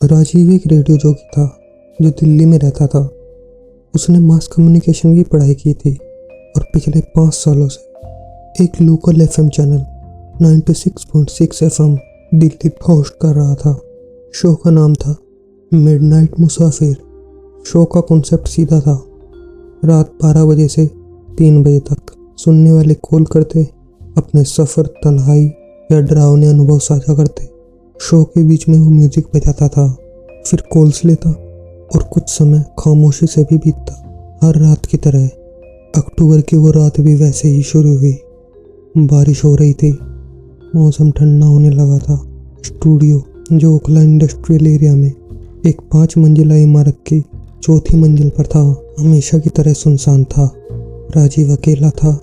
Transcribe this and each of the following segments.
राजीव एक radio jockey था जो दिल्ली में रहता था। उसने मास कम्युनिकेशन की पढ़ाई की थी और पिछले 5 सालों से एक local FM channel 96.6 FM Delhi पर होस्ट कर रहा था। शो का नाम था मिडनाइट मुसाफिर। शो का कॉन्सेप्ट सीधा था। रात 12 बजे से 3 बजे तक सुनने वाले कॉल करते, अपने सफ़र, तन्हाई या डरावने अनुभव साझा करते। शो के बीच में वो म्यूजिक बजाता था, फिर कॉल्स लेता और कुछ समय खामोशी से भी बीतता। हर रात की तरह अक्टूबर की वो रात भी वैसे ही शुरू हुई। बारिश हो रही थी, मौसम ठंडा होने लगा था। स्टूडियो जो ओखला इंडस्ट्रियल एरिया में एक 5 मंजिला इमारत की 4थी मंजिल पर था, हमेशा की तरह सुनसान था। राजीव अकेला था।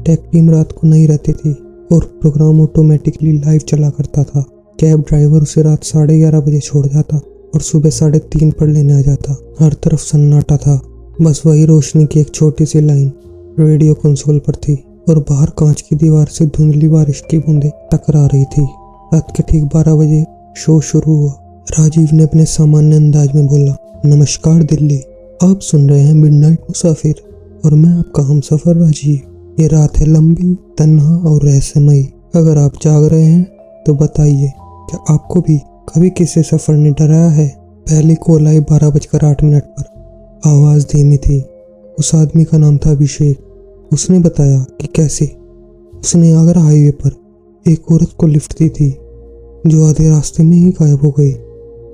टेक टीम रात को नहीं रहती थी और प्रोग्राम ऑटोमेटिकली लाइव चला करता था। कैब ड्राइवर उसे रात 11:30 बजे छोड़ जाता और सुबह 3:30 पर लेने आ जाता। हर तरफ सन्नाटा था, बस वही रोशनी की एक छोटी सी लाइन रेडियो कंसोल पर थी और बाहर कांच की दीवार से धुंधली बारिश की बूंदें टकरा रही थी। रात के ठीक 12 बजे शो शुरू हुआ। राजीव ने अपने सामान्य अंदाज में बोला, नमस्कार दिल्ली, आप सुन रहे हैं मिडनाइट मुसाफिर और मैं आपका हमसफर राजीव। ये रात है लंबी, तन्हा और रहस्यमयी। अगर आप जाग रहे हैं तो बताइए, क्या आपको भी कभी किसी सफर ने डराया है? पहली कॉल आई 12:08 पर। आवाज़ धीमी थी। उस आदमी का नाम था अभिषेक। उसने बताया कि कैसे उसने आगरा हाईवे पर एक औरत को लिफ्ट दी थी जो आधे रास्ते में ही गायब हो गई।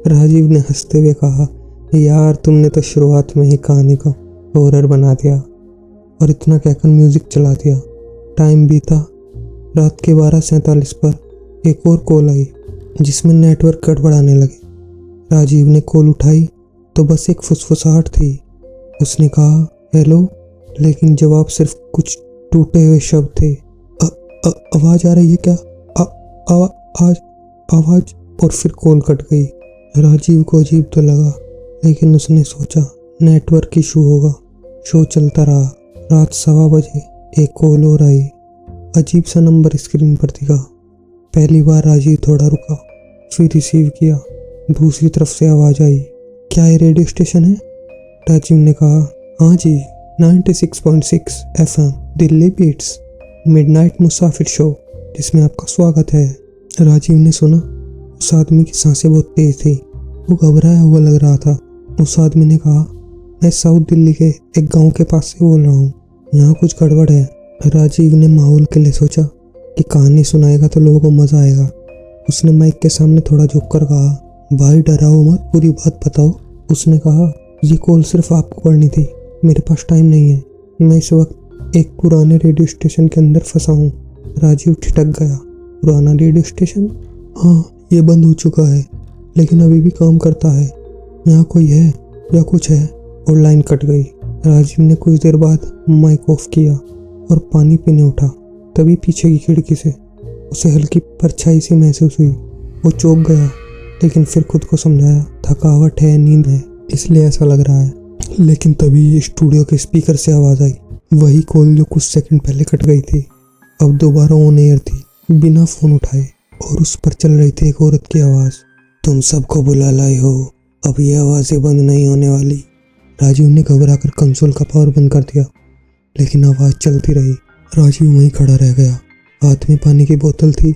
राजीव ने हंसते हुए कहा, यार तुमने तो शुरुआत में ही कहानी को हॉरर बना दिया। और इतना कहकर म्यूजिक चला दिया। टाइम बीता। रात के 12:47 पर एक और कॉल आई जिसमें नेटवर्क गड़बड़ाने लगे। राजीव ने कॉल उठाई तो बस एक फुसफुसाहट थी। उसने कहा, हेलो, लेकिन जवाब सिर्फ कुछ टूटे हुए शब्द थे। आवाज़ आ रही है क्या? आवाज़। और फिर कॉल कट गई। राजीव को अजीब तो लगा, लेकिन उसने सोचा नेटवर्क इशू होगा। शो चलता रहा। रात 1:15 बजे एक कॉल और आई। अजीब सा नंबर स्क्रीन पर दिखा। पहली बार राजीव थोड़ा रुका, फिर रिसीव किया। दूसरी तरफ से आवाज़ आई, क्या ये रेडियो स्टेशन है? राजीव ने कहा, हाँ जी, 96.6 एफएम दिल्ली बीट्स मिडनाइट मुसाफिर शो, जिसमें आपका स्वागत है। राजीव ने सुना। उस आदमी की सांसें बहुत तेज थी। वो घबराया हुआ लग रहा था। उस आदमी ने कहा, मैं साउथ दिल्ली के एक गांव के पास से बोल रहा हूँ, यहाँ कुछ गड़बड़ है। राजीव ने माहौल के लिए सोचा कि कहानी सुनाएगा तो लोगों को मज़ा आएगा। उसने माइक के सामने थोड़ा झुक कर कहा, भाई डराओ मत, पूरी बात बताओ। उसने कहा, ये कॉल सिर्फ आपको करनी थी, मेरे पास टाइम नहीं है। मैं इस वक्त एक पुराने रेडियो स्टेशन के अंदर फंसा हूँ। राजीव ठिठक गया। पुराना रेडियो स्टेशन? हाँ, ये बंद हो चुका है, लेकिन अभी भी काम करता है। यहाँ कोई है या कुछ है? और लाइन कट गई। राजीव ने कुछ देर बाद माइक ऑफ किया और पानी पीने उठा। तभी पीछे की खिड़की से उसे हल्की परछाई सी महसूस हुई। वो चौंक गया, लेकिन फिर खुद को समझाया, थकावट है, नींद है, इसलिए ऐसा लग रहा है। लेकिन तभी स्टूडियो के स्पीकर से आवाज़ आई, वही कॉल जो कुछ सेकंड पहले कट गई थी, अब दोबारा ऑन एयर थी, बिना फ़ोन उठाए। और उस पर चल रही थी एक औरत की आवाज़, तुम सबको बुला लाई हो, अब ये आवाज़ें बंद नहीं होने वाली। राजीव ने घबराकर कंसोल का पावर बंद कर दिया, लेकिन आवाज़ चलती रही। राजीव वहीं खड़ा रह गया। हाथ में पानी की बोतल थी,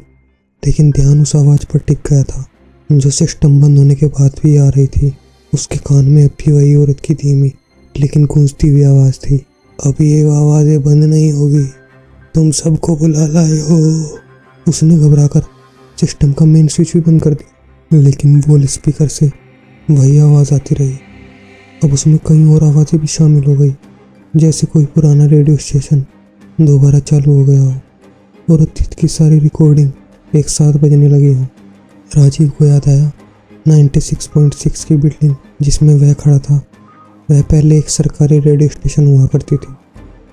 लेकिन ध्यान उस आवाज़ पर टिक गया था जो सिस्टम बंद होने के बाद भी आ रही थी। उसके कान में अब भी वही औरत की धीमी लेकिन गूंजती हुई आवाज़ थी, अब ये आवाज़ें बंद नहीं होगी, तुम सबको बुला लाए हो। उसने घबराकर सिस्टम का मेन स्विच भी बंद कर दिया, लेकिन वॉल स्पीकर से वही आवाज़ आती रही। अब उसमें कई और आवाज़ें भी शामिल हो गई, जैसे कोई पुराना रेडियो स्टेशन दोबारा चालू हो गया हो और अतीत की सारी रिकॉर्डिंग एक साथ बजने लगी हो। राजीव को याद आया 96.6 की बिल्डिंग जिसमें वह खड़ा था। वह पहले एक सरकारी रेडियो स्टेशन हुआ करती थी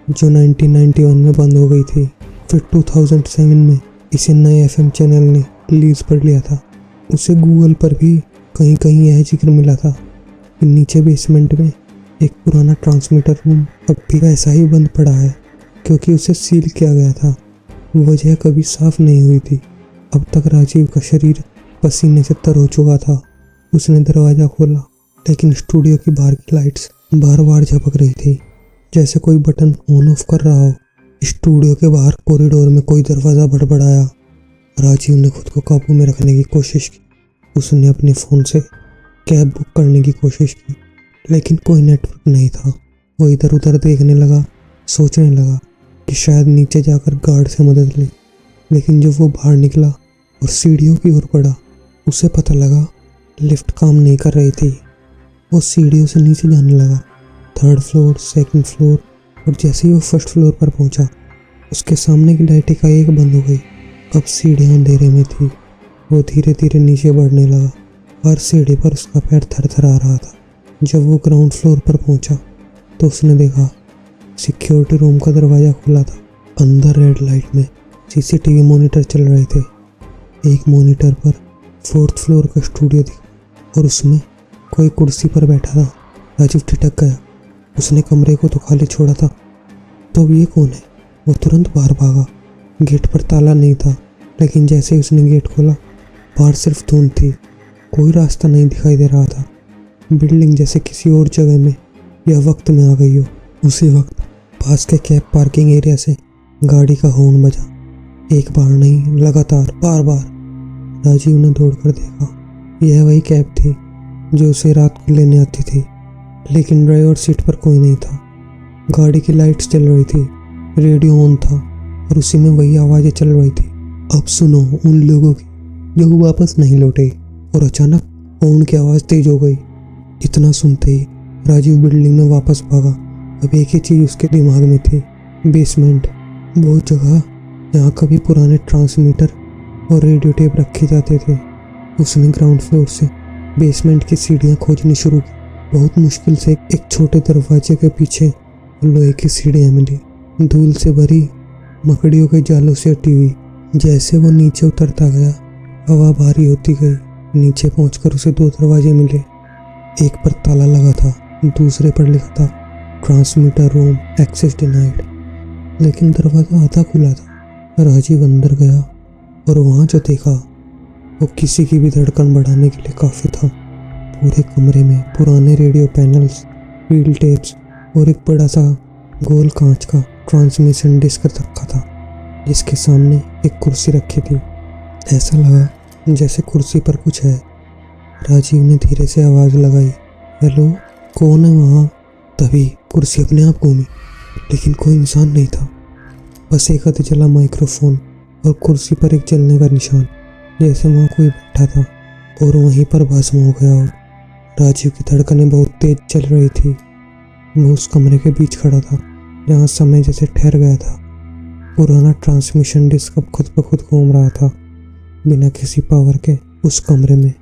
जो 1991 में बंद हो गई थी। फिर 2007 में इसे नए एफएम चैनल ने लीज पर लिया था। उसे गूगल पर भी कहीं कहीं यह जिक्र मिला था कि नीचे बेसमेंट में एक पुराना ट्रांसमीटर रूम अब भी वैसा ही बंद पड़ा है, क्योंकि उसे सील किया गया था। वजह कभी साफ नहीं हुई थी। अब तक राजीव का शरीर पसीने से तर हो चुका था। उसने दरवाज़ा खोला, लेकिन स्टूडियो की बाहर की लाइट्स बार बार झपक रही थी, जैसे कोई बटन ऑन ऑफ कर रहा हो। स्टूडियो के बाहर कॉरिडोर में कोई दरवाज़ा बड़बड़ाया। राजीव ने खुद को काबू में रखने की कोशिश की। उसने अपने फ़ोन से कैब बुक करने की कोशिश की, लेकिन कोई नेटवर्क नहीं था। वो इधर उधर देखने लगा, सोचने लगा कि शायद नीचे जाकर गार्ड से मदद ले। लेकिन जब वो बाहर निकला और सीढ़ियों की ओर बढ़ा, उसे पता लगा लिफ्ट काम नहीं कर रही थी। वो सीढ़ियों से नीचे जाने लगा, 3rd फ्लोर, 2nd फ्लोर, और जैसे ही वो 1st फ्लोर पर पहुंचा, उसके सामने की लाइट एकाएक बंद हो गई। अब सीढ़ियाँ अंधेरे में थी। वो धीरे धीरे नीचे बढ़ने लगा। हर सीढ़ी पर उसका पैर थरथरा रहा था। जब वो ग्राउंड फ्लोर पर पहुंचा तो उसने देखा सिक्योरिटी रूम का दरवाज़ा खुला था। अंदर रेड लाइट में सीसीटीवी मॉनिटर चल रहे थे। एक मॉनिटर पर 4th फ्लोर का स्टूडियो दिखा और उसमें कोई कुर्सी पर बैठा था। राजीव ठिठक गया। उसने कमरे को तो खाली छोड़ा था, तो अब ये कौन है? वो तुरंत बाहर भागा। गेट पर ताला नहीं था, लेकिन जैसे ही उसने गेट खोला, बाहर सिर्फ धुंध थी। कोई रास्ता नहीं दिखाई दे रहा था। बिल्डिंग जैसे किसी और जगह में या वक्त में आ गई हो। उसी वक्त पास के कैब पार्किंग एरिया से गाड़ी का हॉर्न बजा। एक बार नहीं, लगातार बार बार। राजीव ने दौड़कर देखा। यह वही कैब थी जो उसे रात को लेने आती थी, लेकिन ड्राइवर सीट पर कोई नहीं था। गाड़ी की लाइट्स जल रही थी, रेडियो ऑन था और उसी में वही आवाज़ें चल रही थी। अब सुनो उन लोगों की जो वापस नहीं लौटे। और अचानक हॉर्न की आवाज़ तेज हो गई। इतना सुनते ही राजीव बिल्डिंग में वापस भागा। अब एक ही चीज़ उसके दिमाग में थी, बेसमेंट। वो जगह जहाँ कभी पुराने ट्रांसमीटर और रेडियो टेप रखे जाते थे। उसने ग्राउंड फ्लोर से बेसमेंट की सीढ़ियाँ खोजनी शुरू की। बहुत मुश्किल से एक छोटे दरवाजे के पीछे लोहे की सीढ़ियाँ मिली, धूल से भरी, मकड़ियों के जालों से अटी हुई। जैसे वो नीचे उतरता गया, हवा भारी होती गई। नीचे पहुंचकर उसे 2 दरवाजे मिले। एक पर ताला लगा था, दूसरे पर लिखा था ट्रांसमीटर रूम एक्सेस डिनाइड। लेकिन दरवाज़ा आधा खुला था। राजीव अंदर गया और वहाँ जो देखा वो किसी की भी धड़कन बढ़ाने के लिए काफ़ी था। पूरे कमरे में पुराने रेडियो पैनल्स, व्हील टेप्स और एक बड़ा सा गोल कांच का ट्रांसमिशन डिस्क रखा था, जिसके सामने एक कुर्सी रखी थी। ऐसा लगा जैसे कुर्सी पर कुछ है। राजीव ने धीरे से आवाज़ लगाई, हेलो, कौन है वहाँ? तभी कुर्सी अपने आप घूमी, लेकिन कोई इंसान नहीं था। बस एक हाथ जला माइक्रोफोन और कुर्सी पर एक जलने का निशान, जैसे वहाँ कोई बैठा था और वहीं पर भस्म हो गया हो। राजीव की धड़कनें बहुत तेज चल रही थी। वो उस कमरे के बीच खड़ा था जहाँ समय जैसे ठहर गया था। पुराना ट्रांसमिशन डिस्क अब खुद ब खुद घूम रहा था, बिना किसी पावर के। उस कमरे में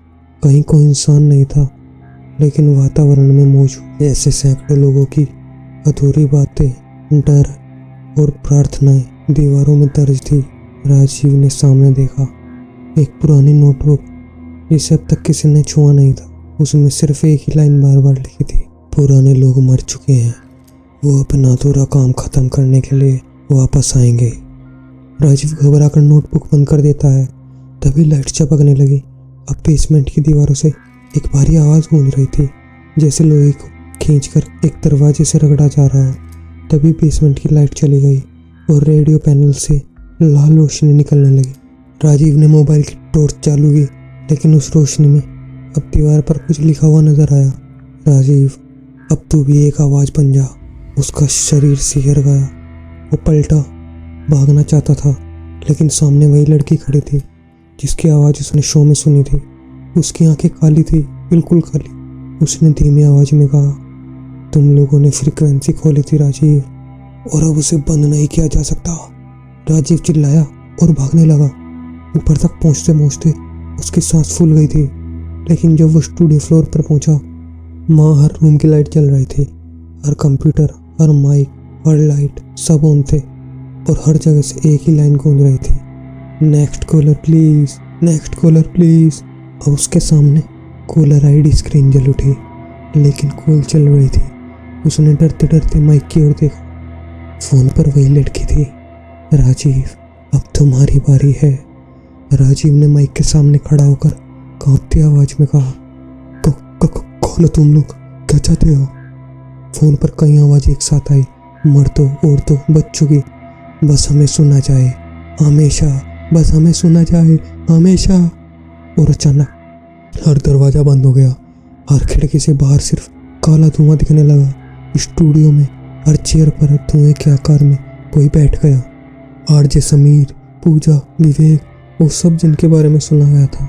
कहीं कोई इंसान नहीं था, लेकिन वातावरण में मौजूद ऐसे सैकड़ों लोगों की अधूरी बातें, डर और प्रार्थनाएं दीवारों में दर्ज थी। राजीव ने सामने देखा एक पुरानी नोटबुक जिसे अब तक किसी ने छुआ नहीं था। उसमें सिर्फ एक ही लाइन बार बार लिखी थी, पुराने लोग मर चुके हैं, वो अपना अधूरा काम खत्म करने के लिए वापस आएंगे। राजीव घबराकर नोटबुक बंद कर देता है। तभी लाइट चपकने लगी। अब बेसमेंट की दीवारों से एक भारी आवाज़ गूंज रही थी, जैसे लोहे को खींचकर एक दरवाजे से रगड़ा जा रहा हो। तभी बेसमेंट की लाइट चली गई और रेडियो पैनल से लाल रोशनी निकलने लगी। राजीव ने मोबाइल की टॉर्च चालू की, लेकिन उस रोशनी में अब दीवार पर कुछ लिखा हुआ नजर आया, राजीव, अब तू भी एक आवाज़ बन जा। उसका शरीर सिहर गया। वो पलटा, भागना चाहता था, लेकिन सामने वही लड़की खड़ी थी जिसकी आवाज़ उसने शो में सुनी थी। उसकी आंखें काली थी, बिल्कुल काली। उसने धीमी आवाज़ में कहा, तुम लोगों ने फ्रीक्वेंसी खोली थी राजीव, और अब उसे बंद नहीं किया जा सकता। राजीव चिल्लाया और भागने लगा। ऊपर तक पहुंचते पहुंचते उसकी सांस फूल गई थी, लेकिन जब वो स्टूडियो फ्लोर पर पहुंचा, हर रूम की लाइट जल रही थी। हर कंप्यूटर, हर माइक, हर लाइट सब ऑन थे और हर जगह से एक ही लाइन गूंज रही थी, next collar please, next collar please. और उसके सामने कॉलर आईडी स्क्रीन जल उठी, लेकिन कॉल चल रही थी। उसने डरते डरते माइक की ओर देखा। फ़ोन पर वही लड़की थी, राजीव, अब तुम्हारी बारी है। राजीव ने माइक के सामने खड़ा होकर कांपती आवाज़ में कहा, बोलो तुम लोग क्या चाहते हो? फोन पर कई आवाज़ एक साथ आई, मर्दों, औरतों, बच्चों की। बस हमें सुना जाए हमेशा, बस हमें सुना जाए हमेशा। और अचानक हर दरवाज़ा बंद हो गया। हर खिड़की से बाहर सिर्फ काला धुआं दिखने लगा। स्टूडियो में हर चेयर पर धुएं के आकार में कोई बैठ गया। आरजे समीर, पूजा, विवेक, वो सब जिनके बारे में सुना गया था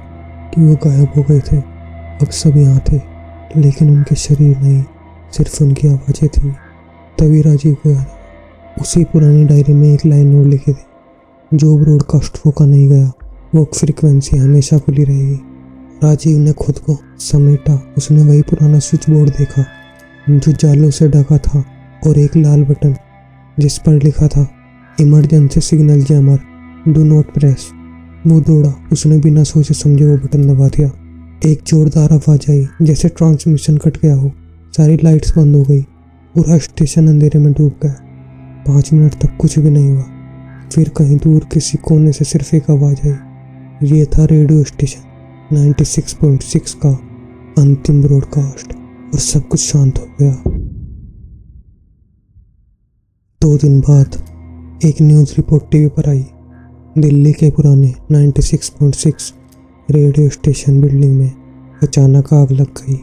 कि वो गायब हो गए थे, अब सब यहाँ थे, लेकिन उनके शरीर नहीं, सिर्फ उनकी आवाज़ें थी। तभी राजीव को याद आया, उसी पुरानी डायरी में एक लाइन और लिखी थी, जो ब्रॉडकास्ट रोका नहीं गया वो फ्रीक्वेंसी हमेशा खुली रहेगी। राजीव ने खुद को समेटा। उसने वही पुराना स्विच बोर्ड देखा जो जालों से ढका था और एक लाल बटन जिस पर लिखा था emergency signal jammer, do not press. वो दौड़ा, उसने बिना सोचे समझे वो बटन दबा दिया। एक जोरदार आवाज़ आई जैसे ट्रांसमिशन कट गया हो। सारी लाइट्स बंद हो गई, पूरा स्टेशन अंधेरे में डूब गया। 5 मिनट तक कुछ भी नहीं हुआ। फिर कहीं दूर किसी कोने से सिर्फ एक आवाज़ आई। ये था रेडियो स्टेशन 96.6 का अंतिम ब्रॉडकास्ट, और सब कुछ शांत हो गया। 2 दिन बाद एक न्यूज़ रिपोर्ट टीवी पर आई। दिल्ली के पुराने 96.6 रेडियो स्टेशन बिल्डिंग में अचानक आग लग गई।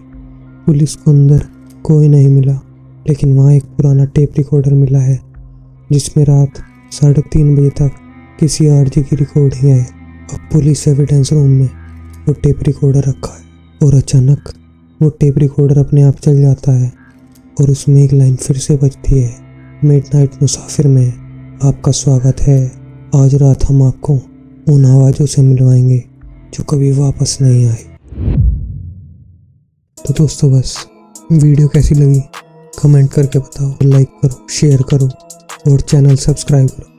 पुलिस को अंदर कोई नहीं मिला, लेकिन वहाँ एक पुराना टेप रिकॉर्डर मिला है जिसमें रात 3:30 बजे तक किसी आरजे की रिकॉर्डिंग है। अब पुलिस एविडेंस रूम में वो टेप रिकॉर्डर रखा है, और अचानक वो टेप रिकॉर्डर अपने आप चल जाता है और उसमें एक लाइन फिर से बजती है, मिडनाइट मुसाफिर में आपका स्वागत है। आज रात हम आपको उन आवाज़ों से मिलवाएंगे जो कभी वापस नहीं आई। तो दोस्तों, बस वीडियो कैसी लगी कमेंट करके बताओ, लाइक करो, शेयर करो और चैनल सब्सक्राइब करो।